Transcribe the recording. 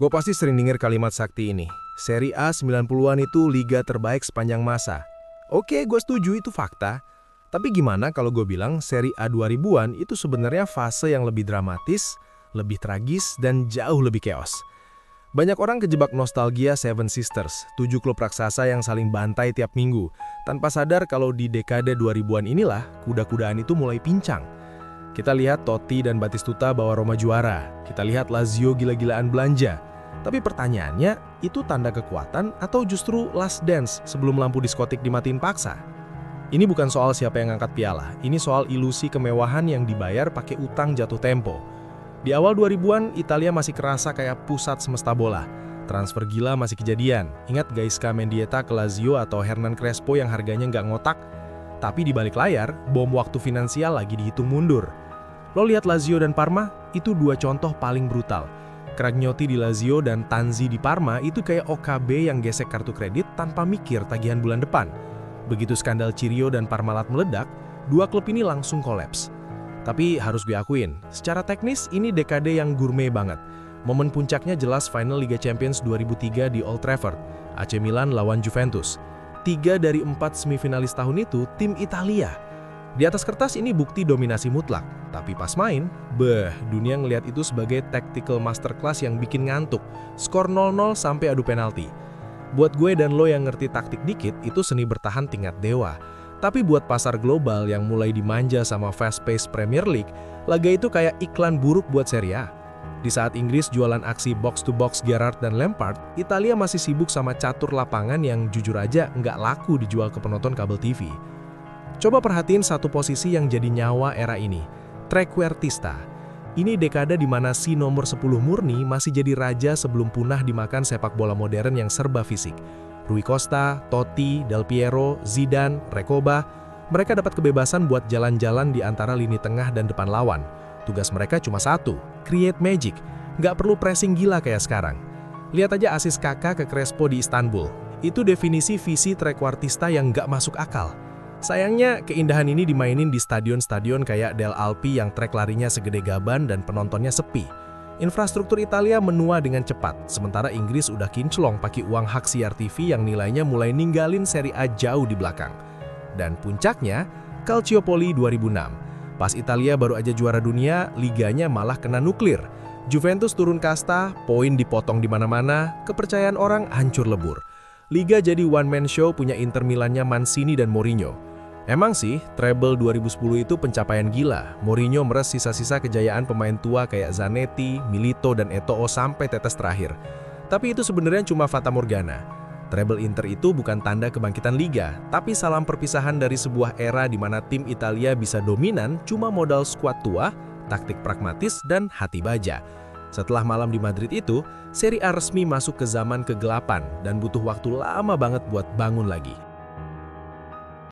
Gue pasti sering denger kalimat sakti ini. Serie A 90-an itu liga terbaik sepanjang masa. Oke, gue setuju itu fakta. Tapi gimana kalau gue bilang Serie A 2000-an itu sebenarnya fase yang lebih dramatis, lebih tragis, dan jauh lebih chaos. Banyak orang kejebak nostalgia Seven Sisters, 7 klub raksasa yang saling bantai tiap minggu, tanpa sadar kalau di dekade 2000-an inilah kuda-kudaan itu mulai pincang. Kita lihat Totti dan Batistuta bawa Roma juara, kita lihat Lazio gila-gilaan belanja. Tapi pertanyaannya, itu tanda kekuatan atau justru last dance sebelum lampu diskotik dimatiin paksa? Ini bukan soal siapa yang angkat piala, ini soal ilusi kemewahan yang dibayar pakai utang jatuh tempo. Di awal 2000-an, Italia masih kerasa kayak pusat semesta bola. Transfer gila masih kejadian. Ingat Gaisca Mendieta ke Lazio atau Hernan Crespo yang harganya nggak ngotak? Tapi di balik layar, bom waktu finansial lagi dihitung mundur. Lo lihat Lazio dan Parma, itu dua contoh paling brutal. Cragnotti di Lazio dan Tanzi di Parma itu kayak OKB yang gesek kartu kredit tanpa mikir tagihan bulan depan. Begitu skandal Cirio dan Parmalat meledak, dua klub ini langsung kolaps. Tapi harus gue akuin, secara teknis ini dekade yang gourmet banget. Momen puncaknya jelas final Liga Champions 2003 di Old Trafford, AC Milan lawan Juventus. 3 dari 4 semifinalis tahun itu tim Italia. Di atas kertas ini bukti dominasi mutlak, tapi pas main, dunia ngelihat itu sebagai tactical masterclass yang bikin ngantuk. Skor 0-0 sampai adu penalti. Buat gue dan lo yang ngerti taktik dikit, itu seni bertahan tingkat dewa. Tapi buat pasar global yang mulai dimanja sama fast-paced Premier League, laga itu kayak iklan buruk buat Serie A. Di saat Inggris jualan aksi box-to-box Gerrard dan Lampard, Italia masih sibuk sama catur lapangan yang jujur aja nggak laku dijual ke penonton kabel TV. Coba perhatiin satu posisi yang jadi nyawa era ini, trequartista. Ini dekade di mana si nomor 10 murni masih jadi raja sebelum punah dimakan sepak bola modern yang serba fisik. Rui Costa, Totti, Del Piero, Zidane, Recoba, mereka dapat kebebasan buat jalan-jalan di antara lini tengah dan depan lawan. Tugas mereka cuma satu, create magic. Nggak perlu pressing gila kayak sekarang. Lihat aja asis Kakak ke Crespo di Istanbul. Itu definisi visi trequartista yang nggak masuk akal. Sayangnya, keindahan ini dimainin di stadion-stadion kayak Del Alpi yang trek larinya segede gaban dan penontonnya sepi. Infrastruktur Italia menua dengan cepat, sementara Inggris udah kinclong pakai uang hak siar TV yang nilainya mulai ninggalin Serie A jauh di belakang. Dan puncaknya, Calciopoli 2006. Pas Italia baru aja juara dunia, liganya malah kena nuklir. Juventus turun kasta, poin dipotong di mana-mana, kepercayaan orang hancur lebur. Liga jadi one-man show punya Inter Milannya Mancini dan Mourinho. Emang sih, treble 2010 itu pencapaian gila. Mourinho meres sisa-sisa kejayaan pemain tua kayak Zanetti, Milito, dan Eto'o sampai tetes terakhir. Tapi itu sebenarnya cuma fata morgana. Treble Inter itu bukan tanda kebangkitan liga, tapi salam perpisahan dari sebuah era di mana tim Italia bisa dominan cuma modal skuad tua, taktik pragmatis, dan hati baja. Setelah malam di Madrid itu, Serie A resmi masuk ke zaman kegelapan dan butuh waktu lama banget buat bangun lagi.